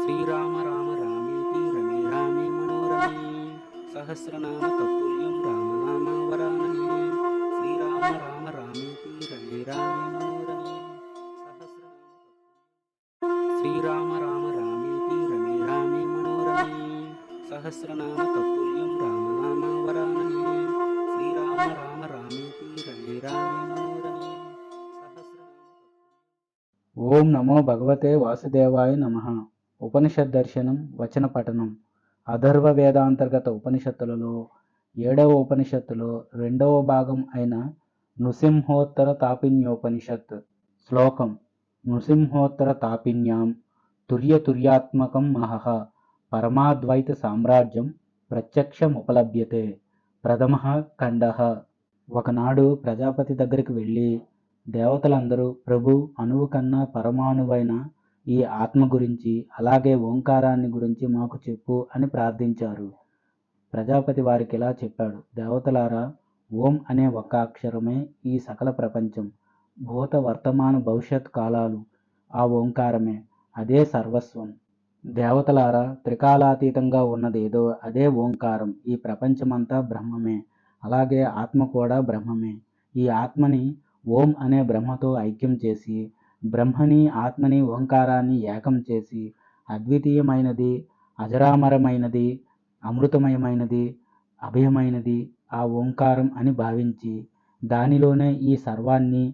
శ్రీరామ రామ రామేతి రమే రామే మనోరమే సహస్రనామ తత్తుల్యం రామనామ వరాననే శ్రీరామ రామ రామేతి రమే రామే మనోరమే శ్రీరామ రామ రామేతి రమే రామే మనోరమే సహస్రనామ తత్తుల్యం రామనామ వరాననే శ్రీరామ రామ రామేతి రమే రామే మనోరమే ఓం నమో భగవతే వాసుదేవాయ నమః. ఉపనిషద్ దర్శనం వచన పఠనం. అథర్వ వేదాంతర్గత ఉపనిషత్తులలో 7వ ఉపనిషత్తులో 2వ భాగం అయిన నృసింహోత్తర తాపిన్యోపనిషత్. శ్లోకం: నృసింహోత్తర తాపిన్యాం తుర్యతుర్యాత్మకం మహః పరమాద్వైత సామ్రాజ్యం ప్రత్యక్షముపలభ్యతే. ప్రథమః ఖండః. ఒకనాడు ప్రజాపతి దగ్గరికి వెళ్ళి, దేవతలందరూ ప్రభు, అణువు కన్నా పరమాణువైన ఈ ఆత్మ గురించి, అలాగే ఓంకారాన్ని గురించి మాకు చెప్పు అని ప్రార్థించారు. ప్రజాపతి వారికి ఇలా చెప్పాడు: దేవతలారా, ఓం అనే ఒక్క అక్షరమే ఈ సకల ప్రపంచం. భూత వర్తమాన భవిష్యత్ కాలాలు ఆ ఓంకారమే, అదే సర్వస్వం. దేవతలారా, త్రికాలాతీతంగా ఉన్నదేదో అదే ఓంకారం. ఈ ప్రపంచమంతా బ్రహ్మమే, అలాగే ఆత్మ కూడా బ్రహ్మమే. ఈ ఆత్మని ఓం అనే బ్రహ్మతో ఐక్యం చేసి, బ్రహ్మని ఆత్మని ఓంకారాన్ని ఏకం చేసి, అద్వితీయమైనది, అజరామరమైనది, అమృతమయమైనది, అభయమైనది ఆ ఓంకారం అని భావించి, దానిలోనే ఈ సర్వాన్ని,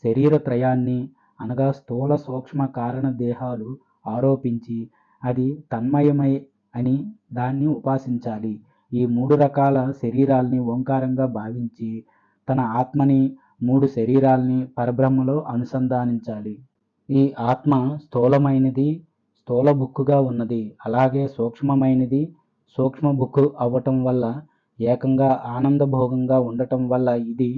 శరీరత్రయాన్ని అనగా స్థూల సూక్ష్మ కారణ దేహాలు ఆరోపించి, అది తన్మయమై అని దాన్ని ఉపాసించాలి. ఈ 3 రకాల శరీరాల్ని ఓంకారంగా భావించి, తన ఆత్మని 3 శరీరాల్ని పరబ్రహ్మలో అనుసంధానించాలి. ఈ ఆత్మ స్థూలమైనది, స్థూల బుక్కుగా ఉన్నది, అలాగే సూక్ష్మమైనది, సూక్ష్మ బుక్కు అవ్వటం వల్ల, ఏకంగా ఆనందభోగంగా ఉండటం వల్ల ఇది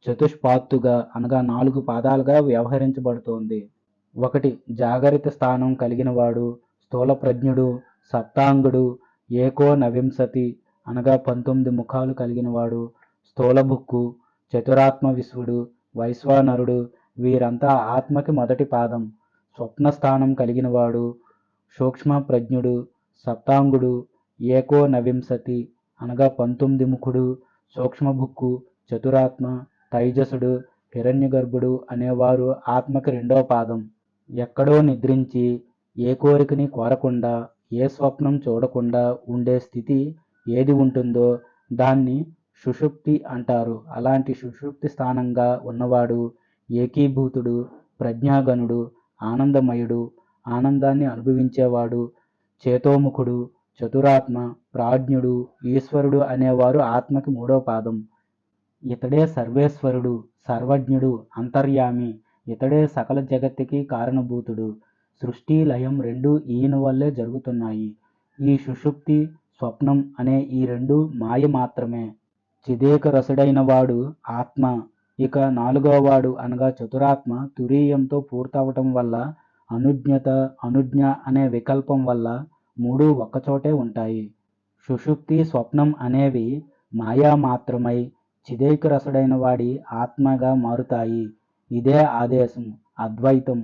చతుష్పాత్తుగా అనగా 4 పాదాలుగా వ్యవహరించబడుతోంది. 1. జాగరిత స్థానం కలిగినవాడు, స్థూల ప్రజ్ఞుడు, సప్తాంగుడు, ఏకోనవింశతి అనగా 19 ముఖాలు కలిగినవాడు, స్థూల బుక్కు, చతురాత్మ విశ్వుడు, వైశ్వానరుడు, వీరంతా ఆత్మకి మొదటి పాదం. స్వప్నస్థానం కలిగినవాడు, సూక్ష్మ ప్రజ్ఞుడు, సప్తాంగుడు, ఏకోనవింశతి అనగా 19 ముఖుడు, సూక్ష్మబుక్కు, చతురాత్మ, తైజసుడు, హిరణ్యగర్భుడు అనేవారు ఆత్మకి 2వ పాదం. ఎక్కడో నిద్రించి, ఏ కోరికని కోరకుండా, ఏ స్వప్నం చూడకుండా ఉండే స్థితి ఏది ఉంటుందో దాన్ని సుషుప్తి అంటారు. అలాంటి సుషుప్తి స్థానంగా ఉన్నవాడు ఏకీభూతుడు, ప్రజ్ఞాగణుడు, ఆనందమయుడు, ఆనందాన్ని అనుభవించేవాడు, చేతోముఖుడు, చతురాత్మ, ప్రాజ్ఞుడు, ఈశ్వరుడు అనేవారు ఆత్మకి 3వ పాదం. ఇతడే సర్వేశ్వరుడు, సర్వజ్ఞుడు, అంతర్యామి. ఇతడే సకల జగత్తుకి కారణభూతుడు. సృష్టి లయం 2 ఈయన వల్లే జరుగుతున్నాయి. ఈ సుషుప్తి, స్వప్నం అనే ఈ 2 మాయ మాత్రమే. చిదేక రసుడైన వాడు ఆత్మ. ఇక 4వ వాడు అనగా చతురాత్మ తురీయంతో పూర్తవటం వల్ల, అనుజ్ఞత, అనుజ్ఞ అనే వికల్పం వల్ల 3 ఒక్కచోటే ఉంటాయి. సుషుప్తి, స్వప్నం అనేవి మాయా మాత్రమై చిదేక రసుడైన వాడి ఆత్మగా మారుతాయి. ఇదే ఆదేశం, అద్వైతం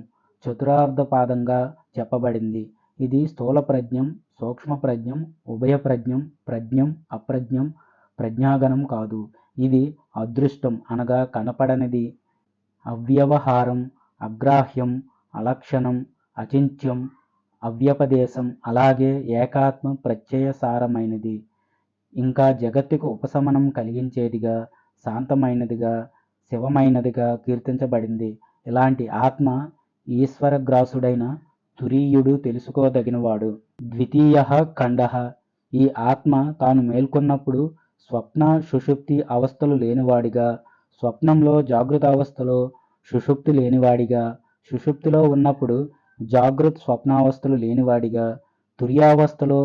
చతురార్ధపాదంగా చెప్పబడింది. ఇది స్థూల ప్రజ్ఞం, సూక్ష్మ ప్రజ్ఞం, ఉభయ ప్రజ్ఞం, ప్రజ్ఞం, అప్రజ్ఞం, ప్రజ్ఞాగణం కాదు. ఇది అదృష్టం అనగా కనపడనిది, అవ్యవహారం, అగ్రాహ్యం, అలక్షణం, అచింత్యం, అవ్యపదేశం, అలాగే ఏకాత్మ ప్రత్యయసారమైనది. ఇంకా జగత్తుకు ఉపశమనం కలిగించేదిగా, శాంతమైనదిగా, శివమైనదిగా కీర్తించబడింది. ఇలాంటి ఆత్మ ఈశ్వరగ్రాసుడైన తురీయుడు తెలుసుకోదగినవాడు. ద్వితీయః ఖండః. ఈ ఆత్మ తాను మేల్కొన్నప్పుడు స్వప్న సుషుప్తి అవస్థలు లేనివాడిగా, స్వప్నంలో జాగృత అవస్థలో సుషుప్తి లేనివాడిగా, సుషుప్తిలో ఉన్నప్పుడు జాగృత్ స్వప్నావస్థలు లేనివాడిగా, తుర్యావస్థలో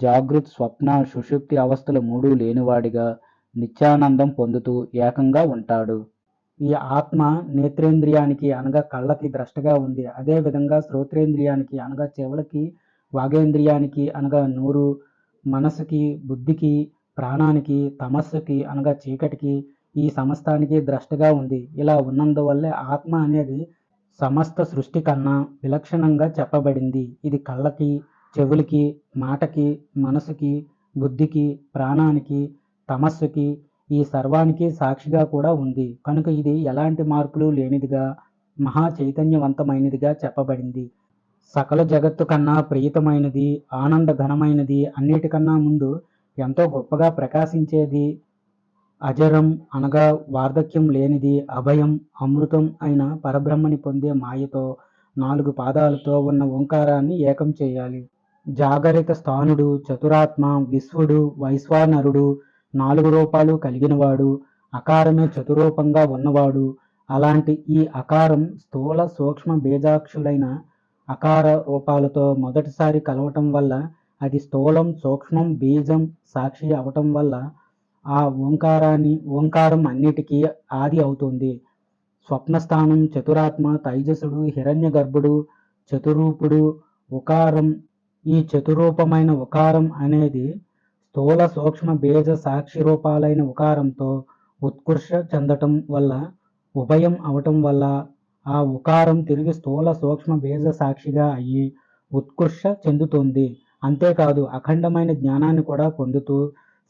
జాగృత్ స్వప్న సుషుప్తి అవస్థలు 3 లేనివాడిగా నిత్యానందం పొందుతూ ఏకంగా ఉంటాడు. ఈ ఆత్మ నేత్రేంద్రియానికి అనగా కళ్ళకి ద్రష్టగా ఉంది. అదేవిధంగా శ్రోత్రేంద్రియానికి అనగా చెవులకి, వాగేంద్రియానికి అనగా నోరు, మనసుకి, బుద్ధికి, ప్రాణానికి, తమస్సుకి అనగా చీకటికి, ఈ సమస్తానికి ద్రష్టగా ఉంది. ఇలా ఉన్నందువల్లే ఆత్మ అనేది సమస్త సృష్టి కన్నా విలక్షణంగా చెప్పబడింది. ఇది కళ్ళకి, చెవులకి, మాటకి, మనసుకి, బుద్ధికి, ప్రాణానికి, తమస్సుకి, ఈ సర్వానికి సాక్షిగా కూడా ఉంది. కనుక ఇది ఎలాంటి మార్పులు లేనిదిగా, మహా చైతన్యవంతమైనదిగా చెప్పబడింది. సకల జగత్తు కన్నా ప్రియతమైనది, ఆనంద ఘనమైనది, అన్నిటికన్నా ముందు ఎంతో గొప్పగా ప్రకాశించేది, అజరం అనగా వార్ధక్యం లేనిది, అభయం, అమృతం అయిన పరబ్రహ్మని పొందే మాయతో 4 పాదాలతో ఉన్న ఓంకారాన్ని ఏకం చేయాలి. జాగరిత స్థానుడు, చతురాత్మ, విశ్వడు, వైశ్వానరుడు, 4 రూపాలు కలిగినవాడు, అకారమే చతురూపంగా ఉన్నవాడు. అలాంటి ఈ అకారం స్థూల సూక్ష్మ బీజాక్షులైన అకార రూపాలతో మొదటిసారి కలవటం వల్ల అది స్థూలం, సూక్ష్మం, బీజం సాక్షి అవటం వల్ల ఆ ఓంకారం అన్నిటికీ ఆది అవుతుంది. స్వప్నస్థానం, చతురాత్మ, తైజసుడు, హిరణ్య గర్భుడు, చతురూపుడు, ఉకారం. ఈ చతురూపమైన ఉకారం అనేది స్థూల సూక్ష్మ బీజ సాక్షి రూపాలైన ఉకారంతో ఉత్కర్ష చెందటం వల్ల, ఉభయం అవటం వల్ల ఆ ఉకారం తిరిగి స్థూల సూక్ష్మ బీజ సాక్షిగా అయ్యి ఉత్కర్ష చెందుతుంది. అంతేకాదు అఖండమైన జ్ఞానాన్ని కూడా పొందుతూ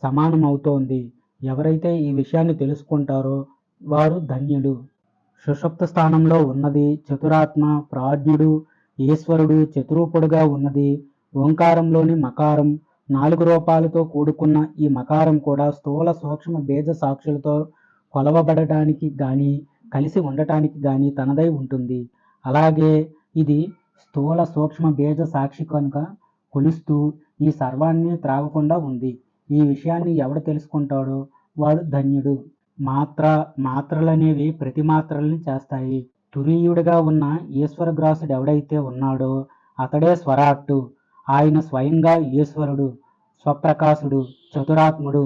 సమానమవుతోంది. ఎవరైతే ఈ విషయాన్ని తెలుసుకుంటారో వారు ధన్యుడు. సుషుప్త స్థానంలో ఉన్నది చతురాత్మ, ప్రాజ్ఞుడు, ఈశ్వరుడు, చతురూపుడుగా ఉన్నది ఓంకారంలోని మకారం. 4 రూపాలతో కూడుకున్న ఈ మకారం కూడా స్థూల సూక్ష్మ బీజ సాక్షులతో కొలవబడటానికి గాని, కలిసి ఉండటానికి గాని తనదై ఉంటుంది. అలాగే ఇది స్థూల సూక్ష్మ బీజ సాక్షి కనుక కొలుస్తూ ఈ సర్వాన్ని త్రాగకుండా ఉంది. ఈ విషయాన్ని ఎవడు తెలుసుకుంటాడో వాడు ధన్యుడు. మాత్రలనేవి ప్రతి మాత్రల్ని చేస్తాయి. తురీయుడిగా ఉన్న ఈశ్వరగ్రాసుడు ఎవడైతే ఉన్నాడో అతడే స్వరాట్టు. ఆయన స్వయంగా ఈశ్వరుడు, స్వప్రకాశుడు, చతురాత్ముడు,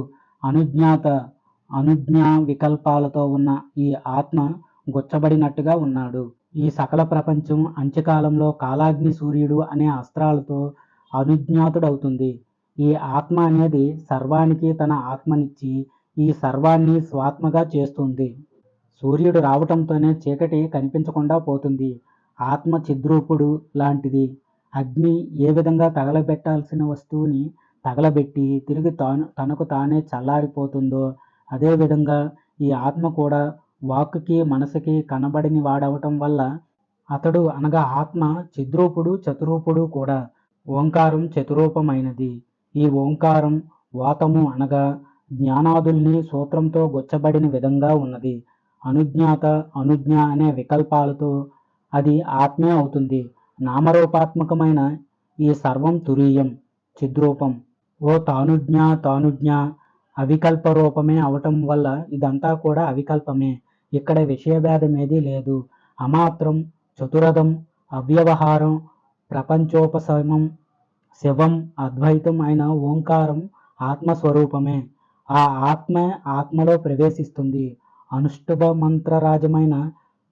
అనుజ్ఞా వికల్పాలతో ఉన్న ఈ ఆత్మ గుచ్చబడినట్టుగా ఉన్నాడు. ఈ సకల ప్రపంచం అంత్యకాలంలో కాలాగ్ని సూర్యుడు అనే అస్త్రాలతో అనుజ్ఞాతుడవుతుంది. ఈ ఆత్మ అనేది సర్వానికి తన ఆత్మనిచ్చి ఈ సర్వాన్ని స్వాత్మగా చేస్తుంది. సూర్యుడు రావటంతోనే చీకటి కనిపించకుండా పోతుంది. ఆత్మ చిద్రూపుడు లాంటిది. అగ్ని ఏ విధంగా తగలబెట్టాల్సిన వస్తువుని తగలబెట్టి తిరిగి తనకు తానే చల్లారిపోతుందో అదేవిధంగా ఈ ఆత్మ కూడా వాక్కుకి మనసుకి కనబడిని వాడవటం వల్ల అతడు అనగా ఆత్మ చిద్రూపుడు, చతురూపుడు కూడా. ఓంకారం చతురూపమైనది. ఈ ఓంకారం వాతము అనగా జ్ఞానాదుల్ని సూత్రంతో గుచ్చబడిన విధంగా ఉన్నది. అనుజ్ఞ అనే వికల్పాలతో అది ఆత్మే అవుతుంది. నామరూపాత్మకమైన ఈ సర్వం తురీయం, చిద్రూపం. ఓ తానుజ్ఞ అవికల్ప రూపమే అవటం వల్ల ఇదంతా కూడా అవికల్పమే. ఇక్కడ విషయభేదమేదీ లేదు. అమాత్రం, చతురదం, అవ్యవహారం, ప్రపంచోపశమం, శివం, అద్వైతం అయిన ఓంకారం ఆత్మస్వరూపమే. ఆ ఆత్మే ఆత్మలో ప్రవేశిస్తుంది. అనుష్ఠుభ మంత్రరాజమైన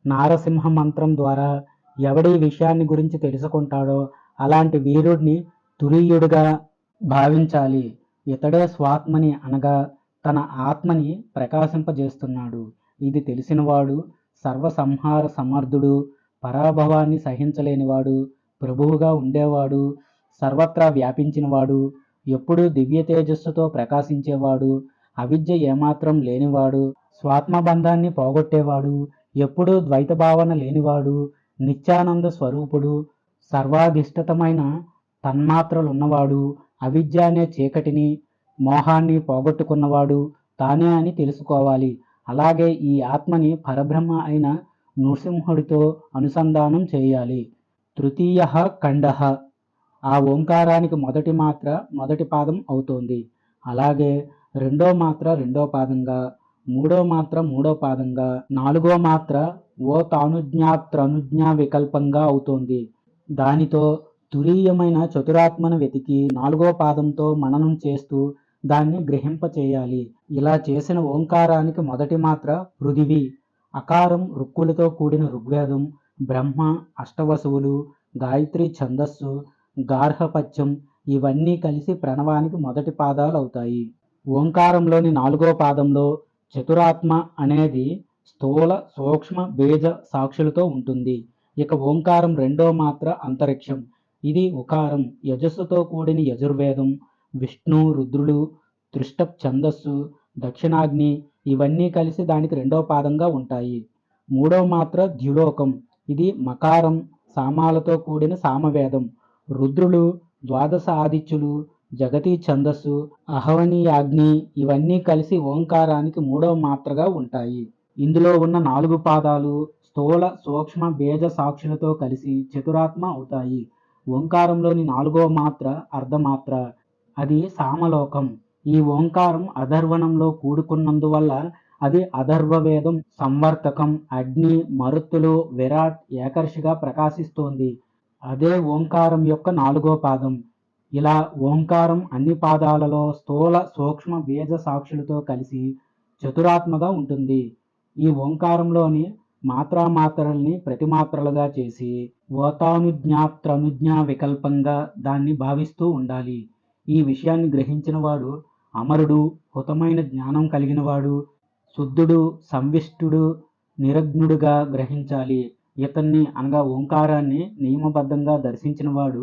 నారసింహ మంత్రం ద్వారా ఎవడి విషయాన్ని గురించి తెలుసుకుంటాడో అలాంటి వీరుడిని తురీయుడిగా భావించాలి. ఇతడే స్వాత్మని అనగా తన ఆత్మని ప్రకాశింపజేస్తున్నాడు. ఇది తెలిసినవాడు సర్వసంహార సమర్థుడు, పరాభవాన్ని సహించలేనివాడు, ప్రభువుగా ఉండేవాడు, సర్వత్రా వ్యాపించినవాడు, ఎప్పుడూ దివ్య తేజస్సుతో ప్రకాశించేవాడు, అవిద్య ఏమాత్రం లేనివాడు, స్వాత్మబంధాన్ని పోగొట్టేవాడు, ఎప్పుడూ ద్వైత భావన లేనివాడు, నిత్యానంద స్వరూపుడు, సర్వాధిష్ఠితమైన తన్మాత్రలున్నవాడు, అవిద్య అనే చీకటిని, మోహాన్ని పోగొట్టుకున్నవాడు తానే అని తెలుసుకోవాలి. అలాగే ఈ ఆత్మని పరబ్రహ్మ అయిన నృసింహుడితో అనుసంధానం చేయాలి. తృతీయ ఖండ ఆ ఓంకారానికి మొదటి మాత్ర మొదటి పాదం అవుతోంది. అలాగే రెండో మాత్ర రెండో పాదంగా, మూడో మాత్ర మూడో పాదంగా, నాలుగో మాత్ర ఓ తానుజ్ఞాత్రనుజ్ఞా వికల్పంగా అవుతోంది. దానితో తురీయమైన చతురాత్మను వెతికి 4వ పాదంతో మననం చేస్తూ దాన్ని గ్రహింపచేయాలి. ఇలా చేసిన ఓంకారానికి మొదటి మాత్ర పృథివీ. అకారం రుక్కులతో కూడిన ఋగ్వేదం, బ్రహ్మ, అష్టవసువులు, గాయత్రి ఛందస్సు, గార్హపత్యం ఇవన్నీ కలిసి ప్రణవానికి మొదటి పాదాలు అవుతాయి. ఓంకారంలోని 4వ పాదంలో చతురాత్మ అనేది స్థూల సూక్ష్మ బీజ సాక్షులతో ఉంటుంది. ఇక ఓంకారం రెండో మాత్ర అంతరిక్షం. ఇది ఉకారం. యజస్సుతో కూడిన యజుర్వేదం, విష్ణు రుద్రుడు, త్రిష్టప్ ఛందస్సు, దక్షిణాగ్ని ఇవన్నీ కలిసి దానికి రెండో పాదంగా ఉంటాయి. మూడవ మాత్ర ద్యులోకం. ఇది మకారం సామాలతో కూడిన సామవేదం. రుద్రులు, ద్వాదశ ఆదిత్యులు, జగతి ఛందస్సు, అహవనీయాగ్ని ఇవన్నీ కలిసి ఓంకారానికి మూడవ మాత్రగా ఉంటాయి. ఇందులో ఉన్న 4 పాదాలు స్థూల సూక్ష్మ బీజ సాక్షులతో కలిసి చతురాత్మ అవుతాయి. ఓంకారంలోని 4వ మాత్ర అర్ధమాత్ర. అది సామలోకం. ఈ ఓంకారం అధర్వణంలో కూడుకున్నందువల్ల అది అధర్వవేదం, సంవర్తకం, అగ్ని, మరుత్తులు, విరాట్, ఏకర్షిగా ప్రకాశిస్తోంది. అదే ఓంకారం యొక్క 4వ పాదం. ఇలా ఓంకారం అన్ని పాదాలలో స్థూల సూక్ష్మ బీజ సాక్షులతో కలిసి చతురాత్మగా ఉంటుంది. ఈ ఓంకారంలోని మాత్రల్ని ప్రతిమాత్రలుగా చేసి ఓతానుజ్ఞాత్రనుజ్ఞా వికల్పంగా దాన్ని భావిస్తూ ఉండాలి. ఈ విషయాన్ని గ్రహించిన వాడు అమరుడు, హుతమైన జ్ఞానం కలిగినవాడు, శుద్ధుడు, సంవిష్టుడు, నిరగ్నుడుగా గ్రహించాలి. ఇతన్ని అనగా ఓంకారాన్ని నియమబద్ధంగా దర్శించిన వాడు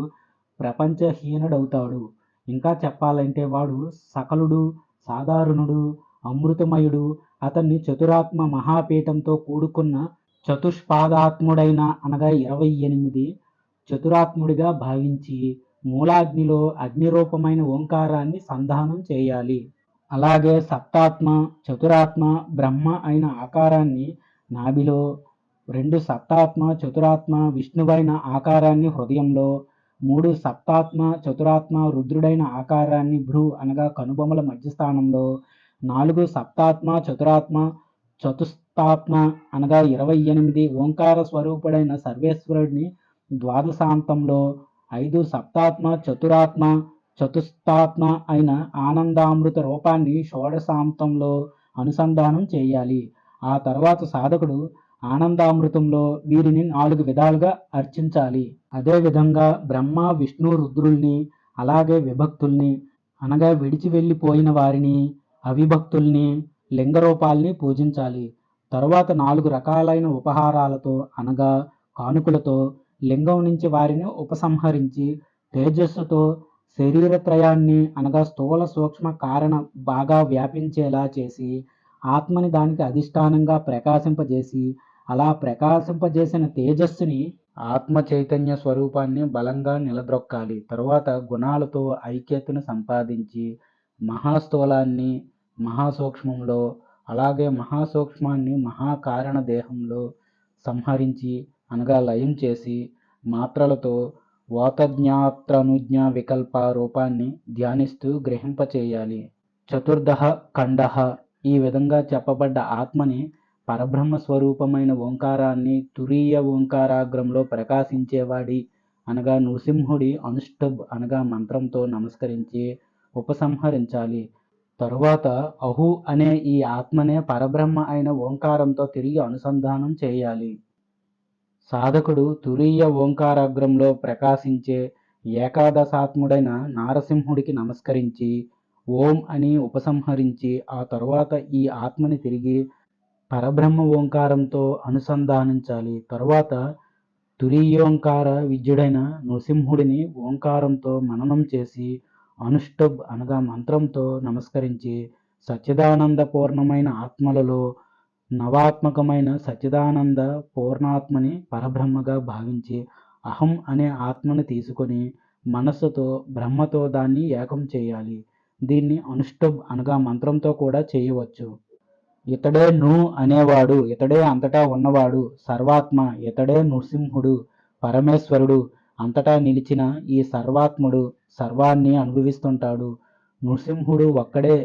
ప్రపంచహీనుడవుతాడు. ఇంకా చెప్పాలంటే వాడు సకలుడు, సాధారణుడు, అమృతమయుడు. అతన్ని చతురాత్మ మహాపీఠంతో కూడుకున్న చతుష్పాదాత్ముడైన అనగా 28 చతురాత్ముడిగా భావించి మూలాగ్నిలో అగ్నిరూపమైన ఓంకారాన్ని సంధానం చేయాలి. అలాగే సప్తాత్మ, చతురాత్మ, బ్రహ్మ అయిన ఆకారాన్ని నాభిలో, 2 సప్తాత్మ, చతురాత్మ, విష్ణువైన ఆకారాన్ని హృదయంలో, 3 సప్తాత్మ, చతురాత్మ, రుద్రుడైన ఆకారాన్ని భ్రూ అనగా కనుబొమల మధ్యస్థానంలో, 4 సప్తాత్మ, చతురాత్మ, చతుస్తాత్మ అనగా 28 ఓంకార స్వరూపుడైన సర్వేశ్వరుడిని ద్వాదశాంతంలో, 5 సప్తాత్మ, చతురాత్మ, చతుస్తాత్మ అయిన ఆనందామృత రూపాన్ని షోడశాంతంలో అనుసంధానం చేయాలి. ఆ తర్వాత సాధకుడు ఆనందామృతంలో వీరిని 4 విధాలుగా అర్చించాలి. అదేవిధంగా బ్రహ్మ, విష్ణు, రుద్రుల్ని అలాగే విభక్తుల్ని అనగా విడిచి వెళ్ళిపోయిన వారిని, అవిభక్తుల్ని, లింగరూపాల్ని పూజించాలి. తరువాత 4 రకాలైన ఉపహారాలతో అనగా కానుకలతో లింగం నుంచి వారిని ఉపసంహరించి తేజస్సుతో శరీరత్రయాన్ని అనగా స్థూల సూక్ష్మ కారణ బాగా వ్యాపించేలా చేసి ఆత్మని దానికి అధిష్టానంగా ప్రకాశింపజేసి అలా ప్రకాశింపజేసిన తేజస్సుని ఆత్మ చైతన్య స్వరూపాన్ని బలంగా నిలద్రొక్కాలి. తరువాత గుణాలతో ఐక్యతను సంపాదించి మహాస్థూలాన్ని మహాసూక్ష్మంలో అలాగే మహాసూక్ష్మాన్ని మహాకారణ దేహంలో సంహరించి అనగా లయం చేసి మాత్రలతో ఓతజ్ఞాత్రనుజ్ఞా వికల్ప రూపాన్ని ధ్యానిస్తూ గ్రహింపచేయాలి. చతుర్దహ ఖండః. ఈ విధంగా చెప్పబడ్డ ఆత్మని పరబ్రహ్మ స్వరూపమైన ఓంకారాన్ని తురీయ ఓంకారాగ్రంలో ప్రకాశించేవాడి అనగా నృసింహుడి అనుష్టబ్ అనగా మంత్రంతో నమస్కరించి ఉపసంహరించాలి. తరువాత అహు అనే ఈ ఆత్మనే పరబ్రహ్మ అయిన ఓంకారంతో తిరిగి అనుసంధానం చేయాలి. సాధకుడు తురీయ ఓంకారాగ్రంలో ప్రకాశించే ఏకాదశాత్ముడైన నారసింహుడికి నమస్కరించి ఓం అని ఉపసంహరించి ఆ తరువాత ఈ ఆత్మని తిరిగి పరబ్రహ్మ ఓంకారంతో అనుసంధానించాలి. తరువాత తురీయోంకార విద్యుడైన నృసింహుడిని ఓంకారంతో మననం చేసి అనుష్టబ్ అనగా మంత్రంతో నమస్కరించి సచ్చిదానంద పూర్ణమైన ఆత్మలలో నవాత్మకమైన సచ్చిదానంద పూర్ణాత్మని పరబ్రహ్మగా భావించి అహం అనే ఆత్మను తీసుకొని మనస్సుతో బ్రహ్మతో దాన్ని ఏకం చేయాలి. దీన్ని అనుష్టబ్ అనగా మంత్రంతో కూడా చేయవచ్చు. ఇతడే ను అనేవాడు, ఇతడే అంతటా ఉన్నవాడు, సర్వాత్మ, ఇతడే నృసింహుడు, పరమేశ్వరుడు, అంతటా నిలిచిన ఈ సర్వాత్ముడు సర్వాన్ని అనుభవిస్తుంటాడు. నృసింహుడు ఒక్కడే,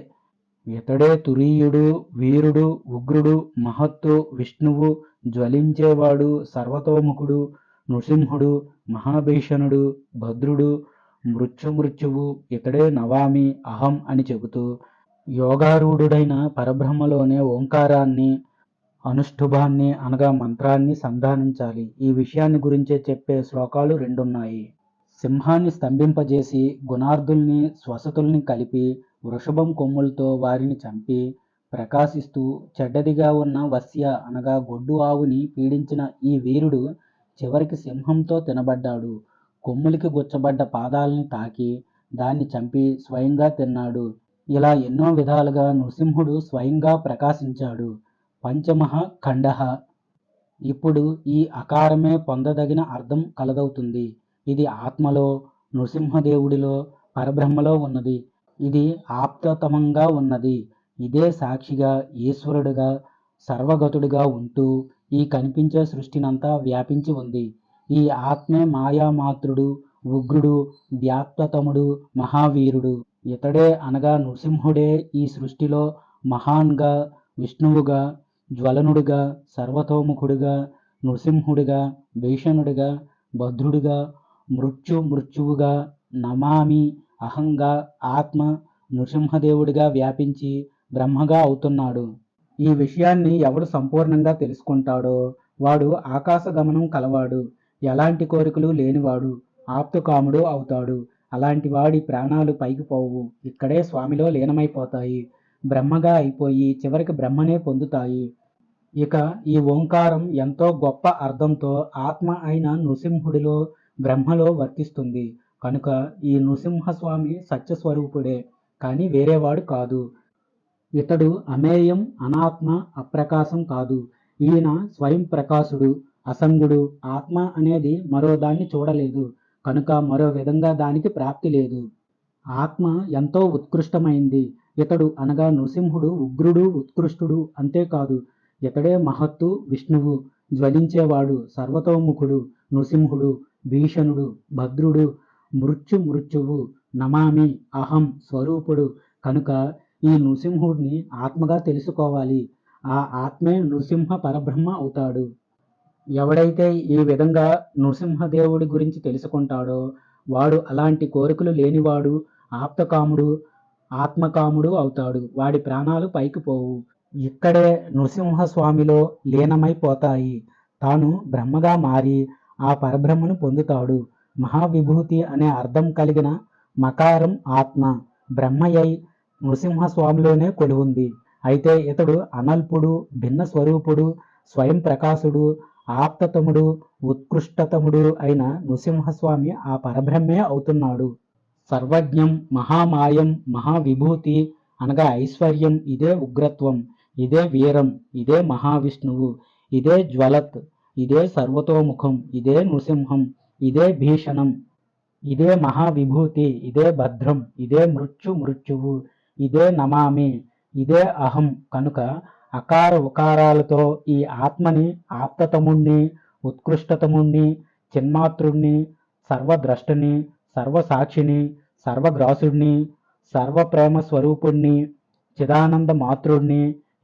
ఇతడే తురీయుడు, వీరుడు, ఉగ్రుడు, మహత్తు, విష్ణువు, జ్వలించేవాడు, సర్వతోముఖుడు, నృసింహుడు, మహాభీషణుడు, భద్రుడు, మృత్యువు, ఇతడే నవామి అహం అని చెబుతూ యోగారూఢుడైన పరబ్రహ్మలోనే ఓంకారాన్ని అనుష్ఠుభాన్ని అనగా మంత్రాన్ని సంధానించాలి. ఈ విషయాన్ని గురించే చెప్పే శ్లోకాలు 2 ఉన్నాయి. సింహాన్ని స్తంభింపజేసి గుణార్థుల్ని శ్వసతుల్ని కలిపి వృషభం కొమ్ములతో వారిని చంపి ప్రకాశిస్తూ చెడ్డదిగా ఉన్న వస్య అనగా గొడ్డు ఆవుని పీడించిన ఈ వీరుడు చివరికి సింహంతో తినబడ్డాడు. కొమ్ములకి గుచ్చబడ్డ పాదాలని తాకి దాన్ని చంపి స్వయంగా తిన్నాడు. ఇలా ఎన్నో విధాలుగా నృసింహుడు స్వయంగా ప్రకాశించాడు. పంచమః ఖండః. ఇప్పుడు ఈ అకారమే పొందదగిన అర్థం కలదవుతుంది. ఇది ఆత్మలో, నృసింహదేవుడిలో, పరబ్రహ్మలో ఉన్నది. ఇది ఆప్తతమంగా ఉన్నది. ఇదే సాక్షిగా, ఈశ్వరుడుగా, సర్వగతుడిగా ఉంటూ ఈ కనిపించే సృష్టినంతా వ్యాపించి ఉంది. ఈ ఆత్మే మాయామాత్రుడు, ఉగ్రుడు, వ్యాప్తతముడు, మహావీరుడు. ఇతడే అనగా నృసింహుడే ఈ సృష్టిలో మహాన్గా, విష్ణువుగా, జ్వలనుడిగా, సర్వతోముఖుడిగా, నృసింహుడిగా, భీషణుడిగా, భద్రుడిగా, మృత్యువుగా, నమామి అహంగా, ఆత్మ నృసింహదేవుడిగా వ్యాపించి బ్రహ్మగా అవుతున్నాడు. ఈ విషయాన్ని ఎవడు సంపూర్ణంగా తెలుసుకుంటాడో వాడు ఆకాశగమనం కలవాడు, ఎలాంటి కోరికలు లేనివాడు, ఆప్తకాముడు అవుతాడు. అలాంటి వాడి ప్రాణాలు పైకి పోవు, ఇక్కడే స్వామిలో లీనమైపోతాయి. బ్రహ్మగా అయిపోయి చివరికి బ్రహ్మనే పొందుతాయి. ఇక ఈ ఓంకారం ఎంతో గొప్ప అర్థంతో ఆత్మ అయిన నృసింహుడిలో, బ్రహ్మలో వర్తిస్తుంది. కనుక ఈ నృసింహస్వామి సత్యస్వరూపుడే, కానీ వేరేవాడు కాదు. ఇతడు అమేయం, అనాత్మ, అప్రకాశం కాదు. ఈయన స్వయం ప్రకాశుడు, అసంగుడు. ఆత్మ అనేది మరో దాన్ని చూడలేదు, కనుక మరో విధంగా దానికి ప్రాప్తి లేదు. ఆత్మ ఎంతో ఉత్కృష్టమైంది. ఇతడు అనగా నృసింహుడు ఉగ్రుడు, ఉత్కృష్టుడు. అంతేకాదు, ఇతడే మహత్తు, విష్ణువు, జ్వలించేవాడు, సర్వతోముఖుడు, నృసింహుడు, భీషణుడు, భద్రుడు, మృత్యువు, నమామి అహం స్వరూపుడు. కనుక ఈ నృసింహుడిని ఆత్మగా తెలుసుకోవాలి. ఆ ఆత్మే నృసింహ పరబ్రహ్మ అవుతాడు. ఎవడైతే ఈ విధంగా నృసింహదేవుడి గురించి తెలుసుకుంటాడో వాడు అలాంటి కోరికలు లేనివాడు, ఆప్తకాముడు, ఆత్మకాముడు అవుతాడు. వాడి ప్రాణాలు పైకి పోవు, ఇక్కడే నృసింహస్వామిలో లీనమైపోతాయి. తాను బ్రహ్మగా మారి ఆ పరబ్రహ్మను పొందుతాడు. మహావిభూతి అనే అర్థం కలిగిన మకారం ఆత్మ బ్రహ్మయ్యై నృసింహస్వామిలోనే కొలువుంది. అయితే ఇతడు అనల్పుడు, భిన్న స్వరూపుడు, స్వయం ప్రకాశుడు, ఆప్తతముడు, ఉత్కృష్టతముడు అయిన నృసింహస్వామి ఆ పరబ్రహ్మే అవుతున్నాడు. సర్వజ్ఞం, మహామాయం, మహావిభూతి అనగా ఐశ్వర్యం. ఇదే ఉగ్రత్వం, ఇదే వీరం, ఇదే మహావిష్ణువు, ఇదే జ్వలత్, ఇదే సర్వతోముఖం, ఇదే నృసింహం, ఇదే భీషణం, ఇదే మహావిభూతి, ఇదే భద్రం, ఇదే మృత్యువు, ఇదే నమామి, ఇదే అహం. కనుక అకార ఉకారాలతో ఈ ఆత్మని ఆప్తతముణ్ణి, ఉత్కృష్టతముణ్ణి, చిన్మాత్రుణ్ణి, సర్వద్రష్టని, సర్వసాక్షిని, సర్వగ్రాసుణ్ణి, సర్వప్రేమ స్వరూపుణ్ణి, చిదానంద మాతృణ్ణి,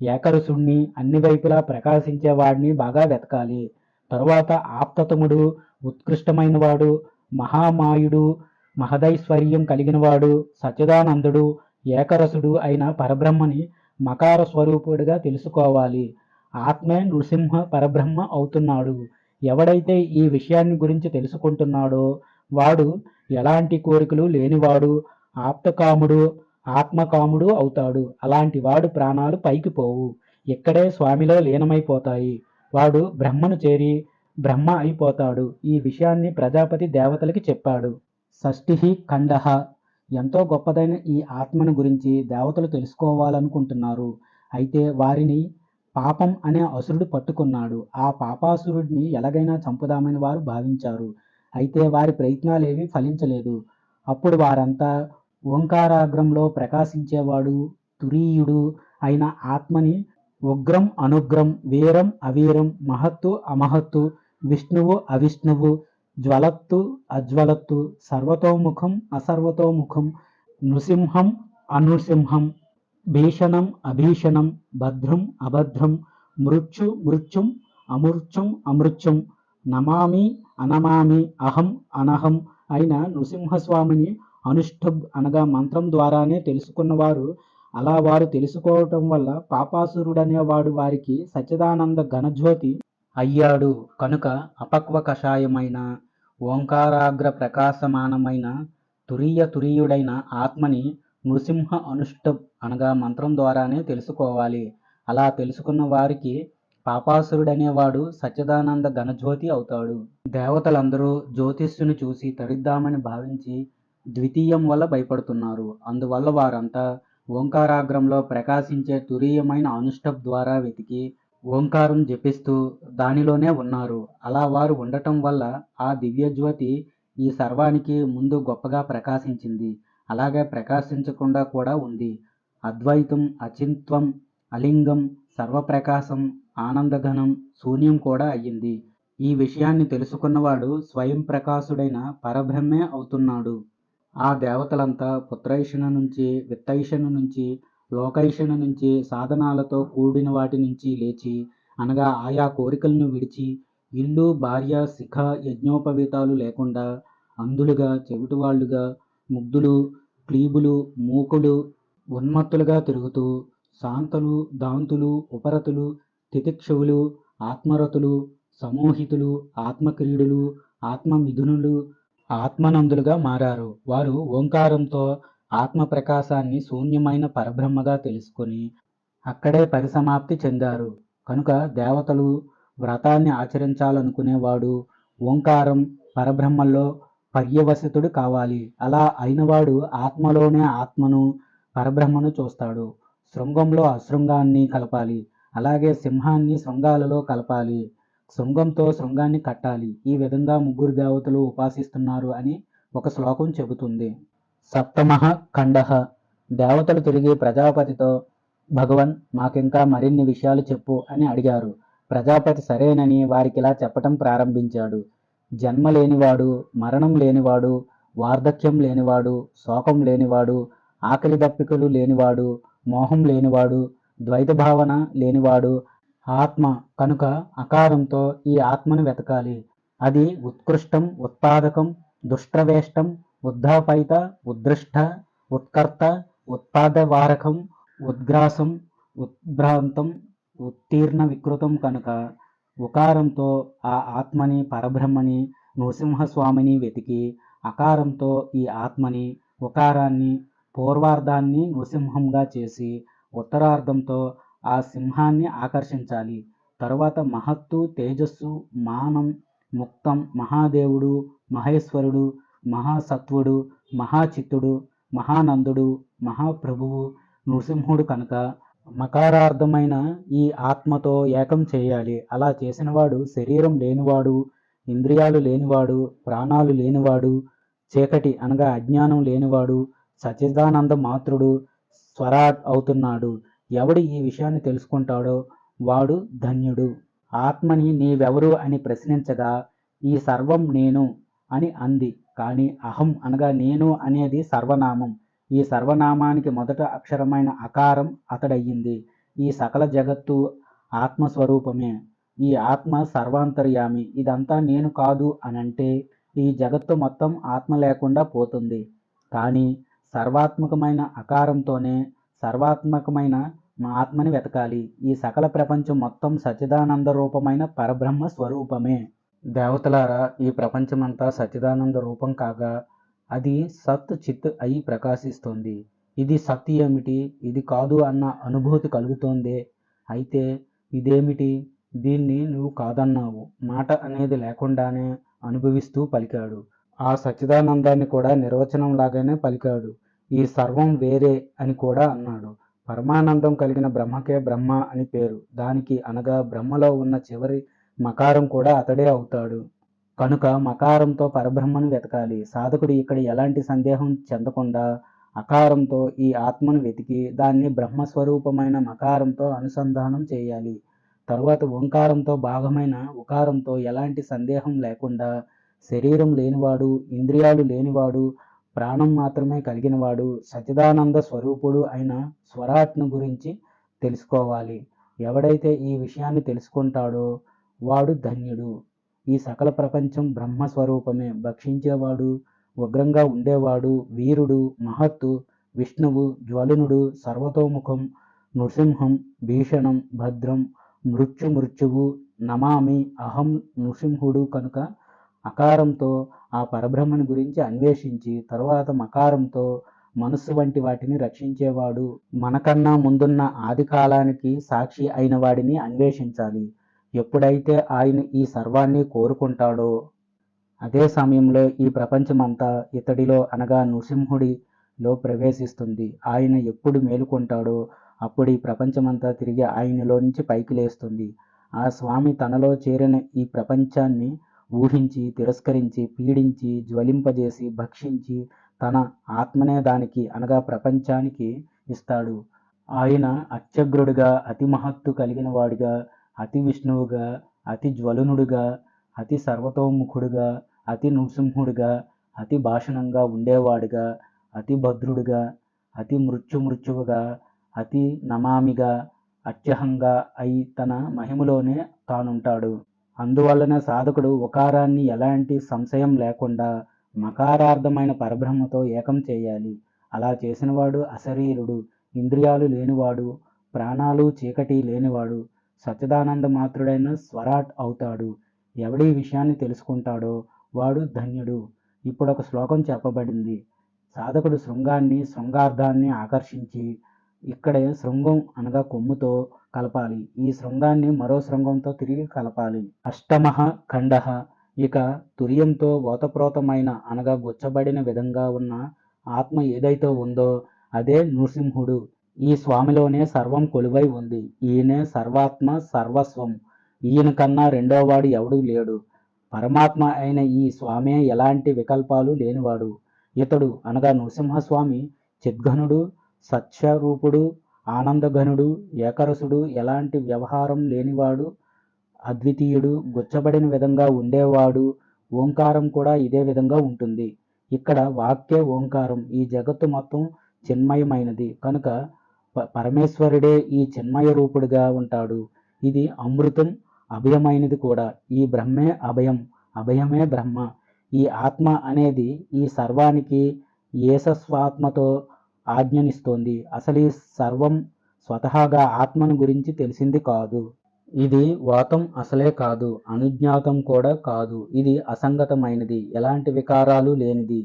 ఏకరసుణ్ణి, అన్ని వైపులా ప్రకాశించేవాడిని బాగా వెతకాలి. తరువాత ఆప్తతముడు, ఉత్కృష్టమైనవాడు, మహామాయుడు, మహదైశ్వర్యం కలిగినవాడు, సచ్చిదానందుడు, ఏకరసుడు అయిన పరబ్రహ్మని మకార స్వరూపుడిగా తెలుసుకోవాలి. ఆత్మే నృసింహ పరబ్రహ్మ అవుతున్నాడు. ఎవడైతే ఈ విషయాన్ని గురించి తెలుసుకుంటున్నాడో వాడు ఎలాంటి కోరికలు లేనివాడు, ఆప్తకాముడు, ఆత్మకాముడు అవుతాడు. అలాంటి వాడు ప్రాణాలు పైకి పోవు, ఇక్కడే స్వామిలో లీనమైపోతాయి. వాడు బ్రహ్మను చేరి బ్రహ్మ అయిపోతాడు. ఈ విషయాన్ని ప్రజాపతి దేవతలకి చెప్పాడు. షష్ఠి ఖండః. ఎంతో గొప్పదైన ఈ ఆత్మను గురించి దేవతలు తెలుసుకోవాలనుకుంటున్నారు. అయితే వారిని పాపం అనే అసురుడు పట్టుకున్నాడు. ఆ పాపాసురుడిని ఎలాగైనా చంపుదామని వారు భావించారు. అయితే వారి ప్రయత్నాలేవి ఫలించలేదు. అప్పుడు వారంతా ఓంకారాగ్రంలో ప్రకాశించేవాడు, తురీయుడు అయిన ఆత్మని ఉగ్రం, అనుగ్రం, వీరం, అవీరం, మహత్తు, అమహత్తు, విష్ణువు, అవిష్ణువు, జ్వలత్తు, అజ్వలత్తు, సర్వతోముఖం, అసర్వతోముఖం, నృసింహం, అనృసింహం, భీషణం, అభీషణం, భద్రం, అభద్రం, మృత్యుం, అమృత్యం, నమామి, అనమామి, అహం, అనహం అయిన నృసింహస్వామిని అనుష్ఠుబ్ అనగా మంత్రం ద్వారానే తెలుసుకున్నవారు. అలా వారు తెలుసుకోవటం వల్ల పాపాసురుడనేవాడు వారికి సచ్చిదానంద ఘనజ్యోతి అయ్యాడు. కనుక అపక్వ కషాయమైన ఓంకారాగ్ర ప్రకాశమానమైన తురీయుడైన ఆత్మని నృసింహ అనుష్ఠుబ్ అనగా మంత్రం ద్వారానే తెలుసుకోవాలి. అలా తెలుసుకున్న వారికి పాపాసురుడనేవాడు సచ్చిదానంద ఘనజ్యోతి అవుతాడు. దేవతలందరూ జ్యోతిష్యుని చూసి తరిద్దామని భావించి ద్వితీయం వల్ల భయపడుతున్నారు. అందువల్ల వారంతా ఓంకారాగ్రంలో ప్రకాశించే తురీయమైన అనుష్టప్ ద్వారా వెతికి ఓంకారం జపిస్తూ దానిలోనే ఉన్నారు. అలా వారు ఉండటం వల్ల ఆ దివ్యజ్యోతి ఈ సర్వానికి ముందు గొప్పగా ప్రకాశించింది. అలాగే ప్రకాశించకుండా కూడా ఉంది. అద్వైతం, అచింత్వం, అలింగం, సర్వప్రకాశం, ఆనందఘనం, శూన్యం కూడా అయ్యింది. ఈ విషయాన్ని తెలుసుకున్నవాడు స్వయం ప్రకాశుడైన పరబ్రహ్మే అవుతున్నాడు. ఆ దేవతలంతా పుత్రైషణ నుంచి, విత్తైషణ నుంచి, లోకైషణ నుంచి, సాధనాలతో కూడిన వాటి నుంచి లేచి, అనగా ఆయా కోరికలను విడిచి, ఇల్లు, భార్య, శిఖ, యజ్ఞోపవీతాలు లేకుండా అంధులుగా, చెవిటివాళ్లుగా, ముగ్ధులు, క్లీబులు, మూకులు, ఉన్మత్తులుగా తిరుగుతూ శాంతలు, దాంతులు, ఉపరతులు, తితిక్షువులు, ఆత్మరతులు, సమోహితులు, ఆత్మక్రీడులు, ఆత్మమిథునులు, ఆత్మనందులుగా మారారు. వారు ఓంకారంతో ఆత్మ ప్రకాశాన్ని శూన్యమైన పరబ్రహ్మగా తెలుసుకొని అక్కడే పరిసమాప్తి చెందారు. కనుక దేవతలు వ్రతాన్ని ఆచరించాలనుకునేవాడు ఓంకారం పరబ్రహ్మలో పర్యవసితుడు కావాలి. అలా అయినవాడు ఆత్మలోనే ఆత్మను, పరబ్రహ్మను చూస్తాడు. శృంగంలో అశృంగాన్ని కలపాలి. అలాగే సింహాన్ని శృంగాలలో కలపాలి. శృంగంతో శృంగాన్ని కట్టాలి. ఈ విధంగా ముగ్గురు దేవతలు ఉపాసిస్తున్నారు అని ఒక శ్లోకం చెబుతుంది. సప్తమః ఖండః. దేవతలు తిరిగి ప్రజాపతితో, భగవన్, మాకింకా మరిన్ని విషయాలు చెప్పు అని అడిగారు. ప్రజాపతి సరేనని వారికిలా చెప్పటం ప్రారంభించాడు. జన్మ లేనివాడు, మరణం లేనివాడు, వార్ధక్యం లేనివాడు, శోకం లేనివాడు, ఆకలి దప్పికలు లేనివాడు, మోహం లేనివాడు, ద్వైత భావన లేనివాడు ఆత్మ. కనుక అకారంతో ఈ ఆత్మను వెతకాలి. అది ఉత్కృష్టం, ఉత్పాదకం, దుష్ట్రవేష్టం, ఉద్ధాపయిత, ఉద్దృష్ట, ఉత్కర్త, ఉత్పాదవారకం, ఉద్గ్రాసం, ఉద్భ్రాంతం, ఉత్తీర్ణ వికృతం. కనుక ఉకారంతో ఆ ఆత్మని, పరబ్రహ్మని, నృసింహస్వామిని వెతికి అకారంతో ఈ ఆత్మని, ఉకారాన్ని, పూర్వార్ధాన్ని నృసింహంగా చేసి ఉత్తరార్ధంతో ఆ సింహాన్ని ఆకర్షించాలి. తరువాత మహత్తు, తేజస్సు, మానం, ముక్తం, మహాదేవుడు, మహేశ్వరుడు, మహాసత్వుడు, మహాచిత్తుడు, మహానందుడు, మహాప్రభువు నృసింహుడు. కనుక మకారార్థమైన ఈ ఆత్మతో ఏకం చేయాలి. అలా చేసినవాడు శరీరం లేనివాడు, ఇంద్రియాలు లేనివాడు, ప్రాణాలు లేనివాడు, చీకటి అనగా అజ్ఞానం లేనివాడు, సచ్చిదానంద మాతృడు, స్వరాట్ అవుతున్నాడు. ఎవడు ఈ విషయాన్ని తెలుసుకుంటాడో వాడు ధన్యుడు. ఆత్మని నీవెవరు అని ప్రశ్నించగా ఈ సర్వం నేను అని అంది. కానీ అహం అనగా నేను అనేది సర్వనామం. ఈ సర్వనామానికి మొదట అక్షరమైన అకారం అతడయ్యింది. ఈ సకల జగత్తు ఆత్మస్వరూపమే. ఈ ఆత్మ సర్వాంతర్యామి. ఇదంతా నేను కాదు అనంటే ఈ జగత్తు మొత్తం ఆత్మ లేకుండా పోతుంది. కానీ సర్వాత్మకమైన అకారంతోనే సర్వాత్మకమైన ఆత్మని వెతకాలి. ఈ సకల ప్రపంచం మొత్తం సచ్చిదానంద రూపమైన పరబ్రహ్మ స్వరూపమే. దేవతలారా, ఈ ప్రపంచమంతా సచ్చిదానంద రూపం కాగా అది సత్ చిత్ అయి ప్రకాశిస్తోంది. ఇది సత్ ఏమిటి, ఇది కాదు అన్న అనుభూతి కలుగుతోందే. అయితే ఇదేమిటి, దీన్ని నువ్వు కాదన్నావు. మాట అనేది లేకుండానే అనుభవిస్తూ పలికాడు. ఆ సచ్చిదానందాన్ని కూడా నిర్వచనం లాగానే పలికాడు. ఈ సర్వం వేరే అని కూడా అన్నాడు. పరమానందం కలిగిన బ్రహ్మకే బ్రహ్మ అని పేరు. దానికి అనగా బ్రహ్మలో ఉన్న చివరి మకారం కూడా అతడే అవుతాడు. కనుక మకారంతో పరబ్రహ్మను వెతకాలి. సాధకుడు ఇక్కడ ఎలాంటి సందేహం చెందకుండా అకారంతో ఈ ఆత్మను వెతికి దాన్ని బ్రహ్మస్వరూపమైన మకారంతో అనుసంధానం చేయాలి. తరువాత ఓంకారంతో భాగమైన ఉకారంతో ఎలాంటి సందేహం లేకుండా శరీరం లేనివాడు, ఇంద్రియాలు లేనివాడు, ప్రాణం మాత్రమే కలిగినవాడు, సచ్చిదానంద స్వరూపుడు అయిన స్వరాట్ను గురించి తెలుసుకోవాలి. ఎవడైతే ఈ విషయాన్ని తెలుసుకుంటాడో వాడు ధన్యుడు. ఈ సకల ప్రపంచం బ్రహ్మస్వరూపమే. భక్షించేవాడు, ఉగ్రంగా ఉండేవాడు, వీరుడు, మహత్తు, విష్ణువు, జ్వలనుడు, సర్వతోముఖం, నృసింహం, భీషణం, భద్రం, మృత్యువు నమామి అహం నృసింహుడు. కనుక అకారంతో ఆ పరబ్రహ్మని గురించి అన్వేషించి తరువాత మకారంతో మనస్సు వంటి వాటిని రక్షించేవాడు, మనకన్నా ముందున్న ఆది కాలానికి సాక్షి అయిన వాడిని అన్వేషించాలి. ఎప్పుడైతే ఆయన ఈ సర్వాన్ని కోరుకుంటాడో అదే సమయంలో ఈ ప్రపంచమంతా ఇతడిలో అనగా నృసింహుడిలో ప్రవేశిస్తుంది. ఆయన ఎప్పుడు మేలుకుంటాడో అప్పుడు ఈ ప్రపంచమంతా తిరిగి ఆయనలో నుంచి పైకి లేస్తుంది. ఆ స్వామి తనలో చేరిన ఈ ప్రపంచాన్ని ఊహించి, తిరస్కరించి, పీడించి, జ్వలింపజేసి, భక్షించి తన ఆత్మనే దానికి అనగా ప్రపంచానికి ఇస్తాడు. ఆయన అత్యగ్రుడుగా, అతి మహత్తు కలిగిన వాడిగా, అతి విష్ణువుగా, అతి జ్వలనుడుగా, అతి సర్వతోముఖుడుగా, అతి నృసింహుడిగా, అతి భాషణంగా ఉండేవాడిగా, అతి భద్రుడిగా, అతి మృత్యువుగా, అతి నమామిగా, అత్యహంగా అయి తన మహిమలోనే తానుంటాడు. అందువలన సాధకుడు ఉకారాన్ని ఎలాంటి సంశయం లేకుండా మకారార్థమైన పరబ్రహ్మతో ఏకం చేయాలి. అలా చేసినవాడు అశరీరుడు, ఇంద్రియాలు లేనివాడు, ప్రాణాలు చీకటి లేనివాడు, సచ్చిదానంద మాత్రుడైన స్వరాట్ అవుతాడు. ఎవడి ఈ విషయాన్ని తెలుసుకుంటాడో వాడు ధన్యుడు. ఇప్పుడు ఒక శ్లోకం చెప్పబడింది. సాధకుడు శృంగాన్ని, శృంగార్థాన్ని ఆకర్షించి ఇక్కడే శృంగం అనగా కొమ్ముతో కలపాలి. ఈ శృంగాన్ని మరో శృంగంతో తిరిగి కలపాలి. అష్టమః ఖండః. ఇక తుర్యంతో ఓతప్రోతమైన అనగా గుచ్చబడిన విధంగా ఉన్న ఆత్మ ఏదైతే ఉందో అదే నృసింహుడు. ఈ స్వామిలోనే సర్వం కొలువై ఉంది. ఈయనే సర్వాత్మ సర్వస్వం. ఈయన కన్నా రెండోవాడు ఎవడూ లేడు. పరమాత్మ అయిన ఈ స్వామే ఎలాంటి వికల్పాలు లేనివాడు. ఇతడు అనగా నృసింహస్వామి చిద్ఘనుడు, సత్యరూపుడు, ఆనందఘనుడు, ఏకరసుడు, ఎలాంటి వ్యవహారం లేనివాడు, అద్వితీయుడు, గుచ్చబడిన విధంగా ఉండేవాడు. ఓంకారం కూడా ఇదే విధంగా ఉంటుంది. ఇక్కడ వాక్యే ఓంకారం. ఈ జగత్తు మొత్తం చిన్మయమైనది కనుక పరమేశ్వరుడే ఈ చిన్మయ రూపుడుగా ఉంటాడు. ఇది అమృతం, అభయమైనది కూడా. ఈ బ్రహ్మే అభయం, అభయమే బ్రహ్మ. ఈ ఆత్మ అనేది ఈ సర్వానికి ఏసస్వాత్మతో ఆజ్ఞనిస్తోంది. అసలు ఈ సర్వం స్వతహాగా ఆత్మను గురించి తెలిసింది కాదు. ఇది వాతం అసలే కాదు, అనుజ్ఞాతం కూడా కాదు. ఇది అసంగతమైనది, ఎలాంటి వికారాలు లేనిది,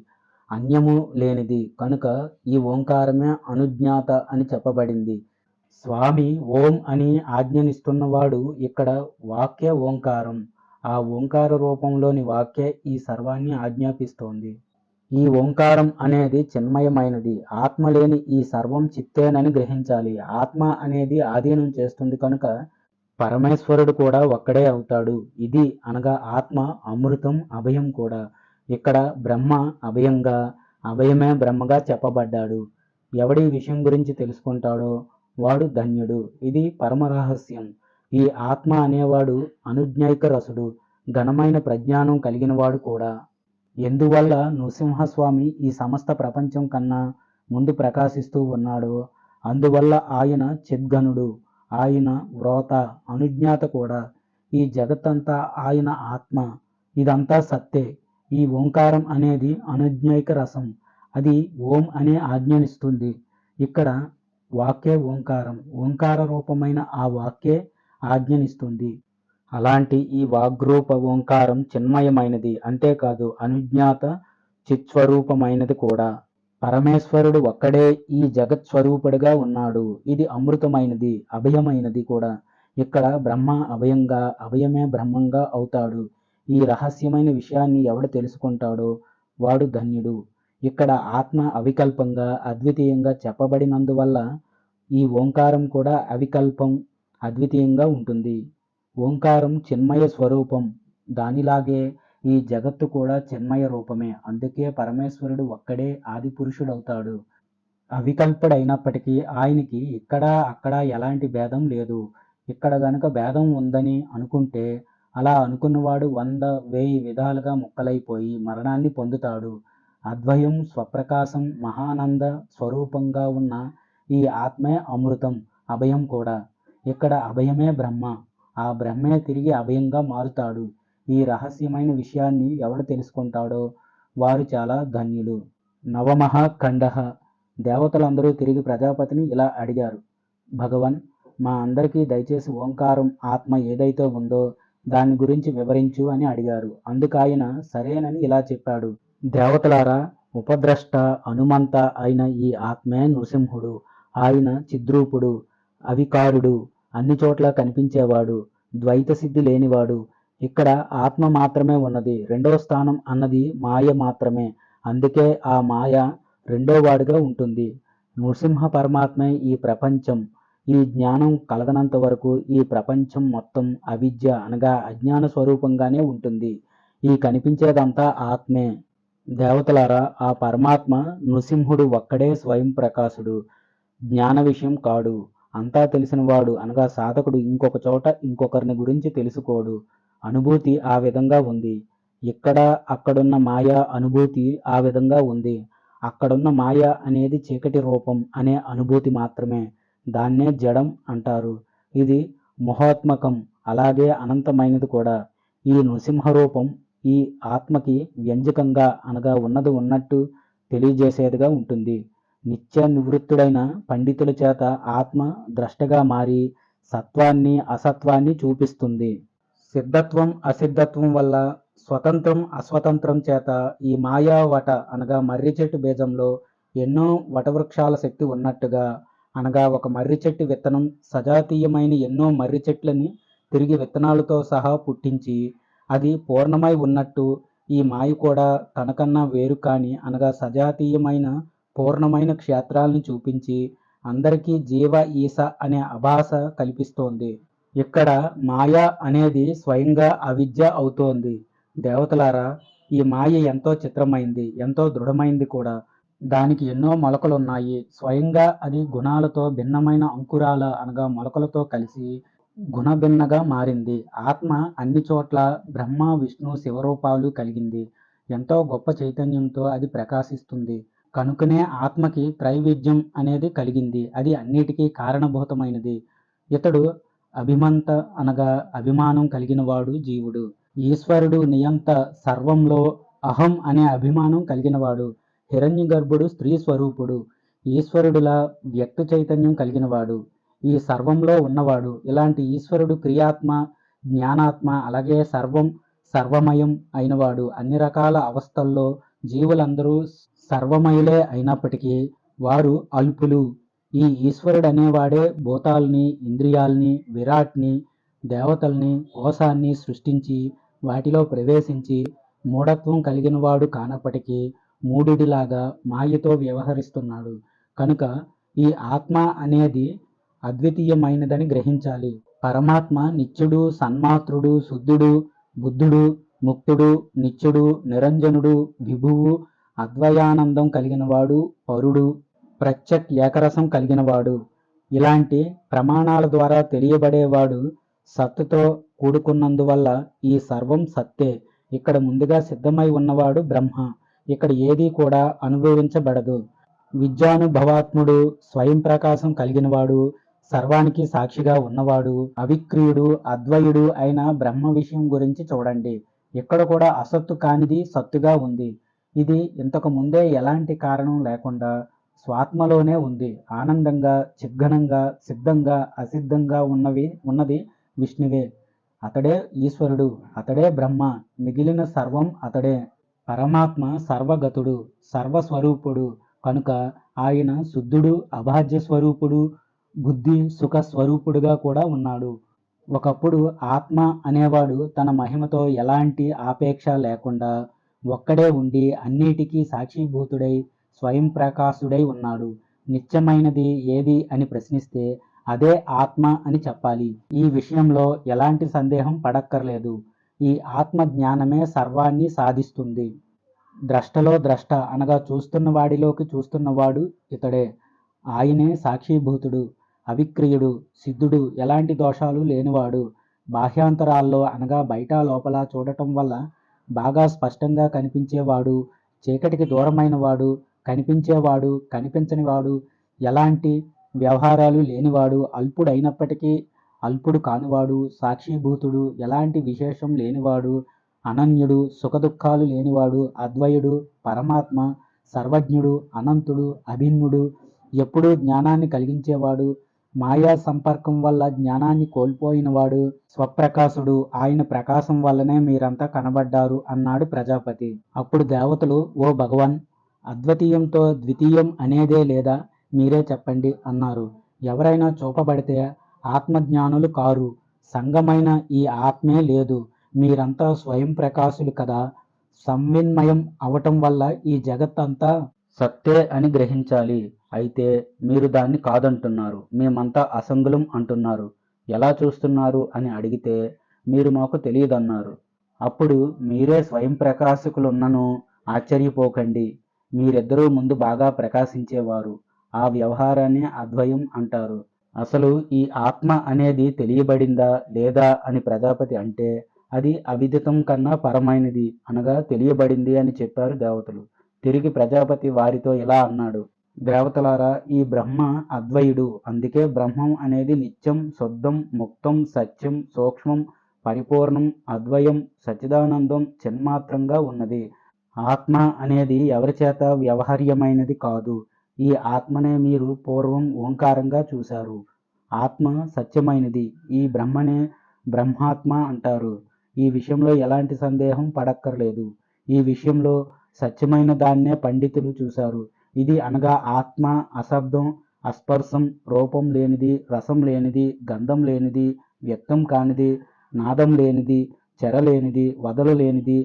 అన్యము లేనిది కనుక ఈ ఓంకారమే అనుజ్ఞాత అని చెప్పబడింది. స్వామి ఓం అని ఆజ్ఞనిస్తున్నవాడు ఇక్కడ వాక్య ఓంకారం. ఆ ఓంకార రూపంలోని వాక్యే ఈ సర్వాన్ని ఆజ్ఞాపిస్తోంది. ఈ ఓంకారం అనేది చిన్మయమైనది. ఆత్మ లేని ఈ సర్వం చిత్తేనని గ్రహించాలి. ఆత్మ అనేది ఆధీనం చేస్తుంది కనుక పరమేశ్వరుడు కూడా ఒక్కడే అవుతాడు. ఇది అనగా ఆత్మ అమృతం, అభయం కూడా. ఇక్కడ బ్రహ్మ అభయంగా, అభయమే బ్రహ్మగా చెప్పబడ్డాడు. ఎవడి ఈ విషయం గురించి తెలుసుకుంటాడో వాడు ధన్యుడు. ఇది పరమ రహస్యం. ఈ ఆత్మ అనేవాడు అనుజ్ఞైక రసుడు, ఘనమైన ప్రజ్ఞానం కలిగినవాడు కూడా. ఎందువల్ల నృసింహస్వామి ఈ సమస్త ప్రపంచం కన్నా ముందు ప్రకాశిస్తూ ఉన్నాడో అందువల్ల ఆయన చిద్ఘనుడు, ఆయన వ్రోత, అనుజ్ఞాత కూడా. ఈ జగత్తంతా ఆయన ఆత్మ. ఇదంతా సత్తే. ఈ ఓంకారం అనేది అనుజ్ఞైక రసం. అది ఓం అనే ఆజ్ఞనిస్తుంది. ఇక్కడ వాక్యే ఓంకారం. ఓంకార రూపమైన ఆ వాక్యే ఆజ్ఞనిస్తుంది. అలాంటి ఈ వాగ్రూప ఓంకారం చిన్మయమైనది, అంతేకాదు అనుజ్ఞాత చిత్స్వరూపమైనది కూడా. పరమేశ్వరుడు ఒక్కడే ఈ జగత్ స్వరూపుడుగా ఉన్నాడు. ఇది అమృతమైనది, అభయమైనది కూడా. ఇక్కడ బ్రహ్మ అభయంగా, అభయమే బ్రహ్మంగా అవుతాడు. ఈ రహస్యమైన విషయాన్ని ఎవడు తెలుసుకుంటాడో వాడు ధన్యుడు. ఇక్కడ ఆత్మ అవికల్పంగా, అద్వితీయంగా చెప్పబడినందువల్ల ఈ ఓంకారం కూడా అవికల్పం, అద్వితీయంగా ఉంటుంది. ఓంకారం చిన్మయ స్వరూపం. దానిలాగే ఈ జగత్తు కూడా చిన్మయ రూపమే. అందుకే పరమేశ్వరుడు ఒక్కడే ఆది పురుషుడవుతాడు. అవికల్పుడైనప్పటికీ ఆయనకి ఇక్కడ అక్కడ ఎలాంటి భేదం లేదు. ఇక్కడ గనుక భేదం ఉందని అనుకుంటే అలా అనుకున్నవాడు 100,000 విధాలుగా ముక్కలైపోయి మరణాన్ని పొందుతాడు. అద్వయం, స్వప్రకాశం, మహానంద స్వరూపంగా ఉన్న ఈ ఆత్మే అమృతం, అభయం కూడా. ఇక్కడ అభయమే బ్రహ్మ. ఆ బ్రహ్మే తిరిగి అభయంగా మారుతాడు. ఈ రహస్యమైన విషయాన్ని ఎవడు తెలుసుకుంటాడో వారు చాలా ధన్యులు. నవమః ఖండః. దేవతలందరూ తిరిగి ప్రజాపతిని ఇలా అడిగారు. భగవన్, మా అందరికీ దయచేసి ఓంకారం ఆత్మ ఏదైతే ఉందో దాని గురించి వివరించు అని అడిగారు. అందుకాయన సరేనని ఇలా చెప్పాడు. దేవతలారా, ఉపద్రష్ట, హనుమంత అయిన ఈ ఆత్మే నృసింహుడు. ఆయన చిద్రూపుడు, అవికారుడు, అన్ని చోట్ల కనిపించేవాడు, ద్వైత సిద్ధి లేనివాడు. ఇక్కడ ఆత్మ మాత్రమే ఉన్నది. రెండవ స్థానం అన్నది మాయ మాత్రమే. అందుకే ఆ మాయ రెండో వాడుగా ఉంటుంది. నృసింహ పరమాత్మే ఈ ప్రపంచం. ఈ జ్ఞానం కలగనంత వరకు ఈ ప్రపంచం మొత్తం అవిద్య అనగా అజ్ఞాన స్వరూపంగానే ఉంటుంది. ఈ కనిపించేదంతా ఆత్మే. దేవతలారా, ఆ పరమాత్మ నృసింహుడు ఒక్కడే స్వయం ప్రకాశుడు. జ్ఞాన విషయం కాడు. అంతా తెలిసినవాడు అనగా సాధకుడు ఇంకొక చోట ఇంకొకరిని గురించి తెలుసుకోడు. అనుభూతి ఆ విధంగా ఉంది. ఇక్కడ అక్కడున్న మాయా అనుభూతి ఆ విధంగా ఉంది. అక్కడున్న మాయ అనేది చీకటి రూపం అనే అనుభూతి మాత్రమే. దాన్నే జడం అంటారు. ఇది మహోత్మకం, అలాగే అనంతమైనది కూడా. ఈ నృసింహ రూపం ఈ ఆత్మకి వ్యంజకంగా అనగా ఉన్నది ఉన్నట్టు తెలియజేసేదిగా ఉంటుంది. నిత్య నివృత్తుడైన పండితుల చేత ఆత్మ ద్రష్టగా మారి సత్వాన్ని అసత్వాన్ని చూపిస్తుంది. సిద్ధత్వం అసిద్ధత్వం వల్ల స్వతంత్రం అస్వతంత్రం చేత ఈ మాయా వట అనగా మర్రి చెట్టు బీజంలో ఎన్నో వటవృక్షాల శక్తి ఉన్నట్టుగా, అనగా ఒక మర్రి చెట్టు విత్తనం సజాతీయమైన ఎన్నో మర్రి చెట్లని తిరిగి విత్తనాలతో సహా పుట్టించి అది పూర్ణమై ఉన్నట్టు ఈ మాయ కూడా తనకన్నా వేరు కాని అనగా సజాతీయమైన పూర్ణమైన క్షేత్రాలను చూపించి అందరికీ జీవ ఈశ అనే అభాస కల్పిస్తోంది. ఇక్కడ మాయ అనేది స్వయంగా అవిద్య అవుతోంది. దేవతలారా, ఈ మాయ ఎంతో చిత్రమైంది, ఎంతో దృఢమైంది కూడా. దానికి ఎన్నో మొలకలున్నాయి. స్వయంగా అది గుణాలతో భిన్నమైన అంకురాల అనగా మొలకలతో కలిసి గుణభిన్నగా మారింది. ఆత్మ అన్ని చోట్ల బ్రహ్మ విష్ణు శివరూపాలు కలిగింది. ఎంతో గొప్ప చైతన్యంతో అది ప్రకాశిస్తుంది. కనుకనే ఆత్మకి త్రైవిధ్యం అనేది కలిగింది. అది అన్నిటికీ కారణభూతమైనది. ఇతడు అభిమంత అనగా అభిమానం కలిగిన వాడు జీవుడు. ఈశ్వరుడు నియంత సర్వంలో అహం అనే అభిమానం కలిగినవాడు. హిరణ్య గర్భుడు స్త్రీ స్వరూపుడు. ఈశ్వరుడిలా వ్యక్త చైతన్యం కలిగినవాడు. ఈ సర్వంలో ఉన్నవాడు. ఇలాంటి ఈశ్వరుడు క్రియాత్మ, జ్ఞానాత్మ, అలాగే సర్వం సర్వమయం అయినవాడు. అన్ని రకాల అవస్థల్లో జీవులందరూ సర్వమయులే అయినప్పటికీ వారు అల్పులు. ఈ ఈశ్వరుడు అనేవాడే భూతాల్ని, ఇంద్రియాల్ని, విరాట్ని, దేవతల్ని, కోశాన్ని సృష్టించి వాటిలో ప్రవేశించి మూఢత్వం కలిగినవాడు కానప్పటికీ మూఢుడిలాగా మాయతో వ్యవహరిస్తున్నాడు. కనుక ఈ ఆత్మ అనేది అద్వితీయమైనదని గ్రహించాలి. పరమాత్మ నిత్యుడు, సన్మాత్రుడు, శుద్ధుడు, బుద్ధుడు, ముక్తుడు, నిత్యుడు, నిరంజనుడు, విభువు, అద్వయానందం కలిగినవాడు, పరుడు, ప్రత్యక్ ఏకరసం కలిగినవాడు. ఇలాంటి ప్రమాణాల ద్వారా తెలియబడేవాడు సత్తుతో కూడుకున్నందువల్ల ఈ సర్వం సత్తే. ఇక్కడ ముందుగా సిద్ధమై ఉన్నవాడు బ్రహ్మ. ఇక్కడ ఏదీ కూడా అనుభవించబడదు. విద్యానుభవాత్ముడు, స్వయం ప్రకాశం కలిగినవాడు, సర్వానికి సాక్షిగా ఉన్నవాడు, అవిక్రీయుడు, అద్వయుడు అయిన బ్రహ్మ విషయం గురించి చూడండి. ఇక్కడ కూడా అసత్తు కానిది సత్తుగా ఉంది. ఇది ఇంతకు ముందే ఎలాంటి కారణం లేకుండా స్వాత్మలోనే ఉంది. ఆనందంగా, చిద్ఘనంగా, సిద్ధంగా, అసిద్ధంగా ఉన్నది విష్ణువే. అతడే ఈశ్వరుడు, అతడే బ్రహ్మ. మిగిలిన సర్వం అతడే. పరమాత్మ సర్వగతుడు, సర్వస్వరూపుడు. కనుక ఆయన శుద్ధుడు, అబాధ్య స్వరూపుడు, బుద్ధి సుఖ స్వరూపుడుగా కూడా ఉన్నాడు. ఒకప్పుడు ఆత్మ అనేవాడు తన మహిమతో ఎలాంటి ఆపేక్ష లేకుండా ఒక్కడే ఉండి అన్నిటికీ సాక్షిభూతుడై స్వయం ప్రకాశుడై ఉన్నాడు. నిత్యమైనది ఏది అని ప్రశ్నిస్తే అదే ఆత్మ అని చెప్పాలి. ఈ విషయంలో ఎలాంటి సందేహం పడక్కర్లేదు. ఈ ఆత్మ జ్ఞానమే సర్వాన్ని సాధిస్తుంది. ద్రష్టలో ద్రష్ట అనగా చూస్తున్న వాడిలోకి చూస్తున్నవాడు ఇతడే. ఆయనే సాక్షిభూతుడు, అవిక్రియుడు, సిద్ధుడు, ఎలాంటి దోషాలు లేనివాడు. బాహ్యాంతరాల్లో అనగా బయట లోపల చూడటం వల్ల బాగా స్పష్టంగా కనిపించేవాడు, చీకటికి దూరమైనవాడు, కనిపించేవాడు, కనిపించనివాడు, ఎలాంటి వ్యవహారాలు లేనివాడు, అల్పుడైనప్పటికీ అల్పుడు కానివాడు, సాక్షిభూతుడు, ఎలాంటి విశేషం లేనివాడు, అనన్యుడు, సుఖదుఖాలు లేనివాడు, అద్వయుడు, పరమాత్మ, సర్వజ్ఞుడు, అనంతుడు, అభిన్నుడు, ఎప్పుడూ జ్ఞానాన్ని కలిగించేవాడు, మాయా సంపర్కం వల్ల జ్ఞానాన్ని కోల్పోయినవాడు, స్వప్రకాశుడు. ఆయన ప్రకాశం వల్లనే మీరంతా కనబడ్డారు అన్నాడు ప్రజాపతి. అప్పుడు దేవతలు, ఓ భగవాన్, అద్వితీయంతో ద్వితీయం అనేదే లేదా, మీరే చెప్పండి అన్నారు. ఎవరైనా చూపబడితే ఆత్మజ్ఞానులు కారు, సంగమైన ఈ ఆత్మే లేదు. మీరంతా స్వయం ప్రకాశులు కదా. సంవిన్మయం అవటం వల్ల ఈ జగత్తంతా సత్తే అని గ్రహించాలి. అయితే మీరు దాన్ని కాదంటున్నారు. మేమంతా అసంగులం అంటున్నారు. ఎలా చూస్తున్నారు అని అడిగితే మీరు మాకు తెలియదన్నారు. అప్పుడు మీరే స్వయం ప్రకాశకులున్నను ఆశ్చర్యపోకండి. మీరిద్దరూ ముందు బాగా ప్రకాశించేవారు. ఆ వ్యవహారాన్ని అద్వయం అంటారు. అసలు ఈ ఆత్మ అనేది తెలియబడిందా లేదా అని ప్రజాపతి అంటే అది అవిదితం కన్నా పరమైనది అనగా తెలియబడింది అని చెప్పారు దేవతలు. తిరిగి ప్రజాపతి వారితో ఇలా అన్నాడు, దేవతలారా, ఈ బ్రహ్మ అద్వయుడు. అందుకే బ్రహ్మం అనేది నిత్యం, శుద్ధం, ముక్తం, సత్యం, సూక్ష్మం, పరిపూర్ణం, అద్వయం, సచ్చిదానందం, చిన్మాత్రంగా ఉన్నది. ఆత్మ అనేది ఎవరి చేత వ్యవహార్యమైనది కాదు. ఈ ఆత్మనే మీరు పూర్వం ఓంకారంగా చూశారు. ఆత్మ సత్యమైనది. ఈ బ్రహ్మనే బ్రహ్మాత్మ అంటారు. ఈ విషయంలో ఎలాంటి సందేహం పడక్కర్లేదు. ఈ విషయంలో సత్యమైన దాన్నే పండితులు చూశారు. ఇది అనగా ఆత్మ అశబ్దం, అస్పర్శం, రూపం లేనిది, రసం లేనిది, గంధం లేనిది, వ్యక్తం కానిది, నాదం లేనిది, చెరలేనిది, వదలలేనిది,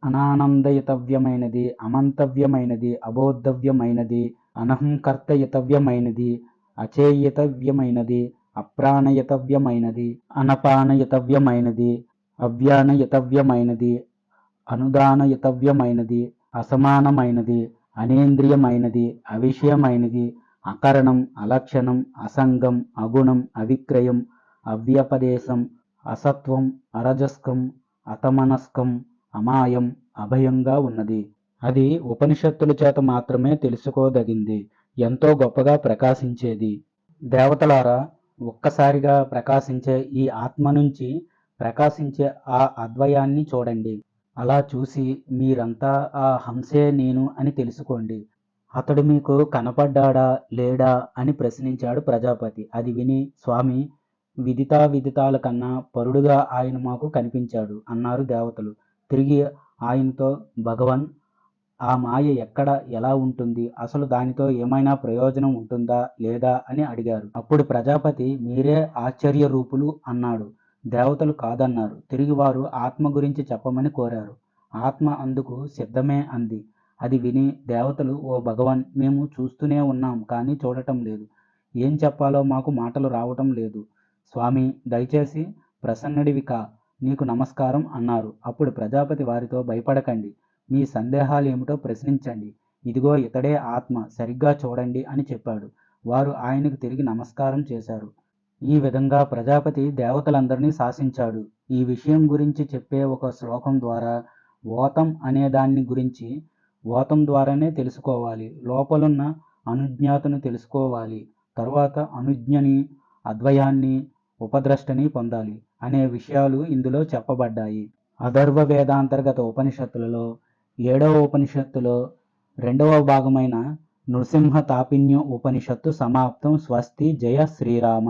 అనానందయితవ్యమైనది, అమంతవ్యమైనది, అబోద్ధవ్యమైనది, అనహంకర్తయితవ్యమైనది, అచేయతవ్యమైనది, అప్రాణయతవ్యమైనది, అనపానయతవ్యమైనది, అవ్యానయతవ్యమైనది, అనుదానయతవ్యమైనది, అసమానమైనది, అనేంద్రియమైనది, అవిషయమైనది, అకరణం, అలక్షణం, అసంగం, అగుణం, అవిక్రయం, అవ్యపదేశం, అసత్వం, అరజస్కం, అతమనస్కం, అమాయం, అభయంగా ఉన్నది. అది ఉపనిషత్తుల చేత మాత్రమే తెలుసుకోదగింది. ఎంతో గొప్పగా ప్రకాశించేది. దేవతలారా, ఒక్కసారిగా ప్రకాశించే ఈ ఆత్మ నుంచి ప్రకాశించే ఆ అద్వయాన్ని చూడండి. అలా చూసి మీరంతా ఆ హంసే నేను అని తెలుసుకోండి. అతడు మీకు కనపడ్డాడా లేడా అని ప్రశ్నించాడు ప్రజాపతి. అది విని, స్వామి, విదితాల కన్నా పరుడుగా ఆయన మాకు కనిపించాడు అన్నారు దేవతలు. తిరిగి ఆయనతో, భగవన్, ఆ మాయ ఎక్కడ, ఎలా ఉంటుంది, అసలు దానితో ఏమైనా ప్రయోజనం ఉంటుందా లేదా అని అడిగారు. అప్పుడు ప్రజాపతి, మీరే ఆశ్చర్య రూపులు అన్నాడు. దేవతలు కాదన్నారు. తిరిగి వారు ఆత్మ గురించి చెప్పమని కోరారు. ఆత్మ అందుకు సిద్ధమే అంది. అది విని దేవతలు, ఓ భగవన్, మేము చూస్తూనే ఉన్నాం కానీ చూడటం లేదు. ఏం చెప్పాలో మాకు మాటలు రావటం లేదు. స్వామి, దయచేసి ప్రసన్నుడివి కా, నీకు నమస్కారం అన్నారు. అప్పుడు ప్రజాపతి వారితో, భయపడకండి, మీ సందేహాలు ఏమిటో ప్రశ్నించండి. ఇదిగో ఇతడే ఆత్మ, సరిగ్గా చూడండి అని చెప్పాడు. వారు ఆయనకు తిరిగి నమస్కారం చేశారు. ఈ విధంగా ప్రజాపతి దేవతలందరినీ శాసించాడు. ఈ విషయం గురించి చెప్పే ఒక శ్లోకం ద్వారా ఓతం అనే దాన్ని గురించి ఓతం ద్వారానే తెలుసుకోవాలి. లోపలున్న అనుజ్ఞాతను తెలుసుకోవాలి. తరువాత అనుజ్ఞని, అద్వయాన్ని, ఉపద్రష్టని పొందాలి అనే విషయాలు ఇందులో చెప్పబడ్డాయి. అథర్వ వేదాంతర్గత ఉపనిషత్తులలో 7వ ఉపనిషత్తులో 2వ భాగమైన నృసింహ తాపిన్య ఉపనిషత్తు సమాప్తం. స్వస్తి. జయ శ్రీరామ.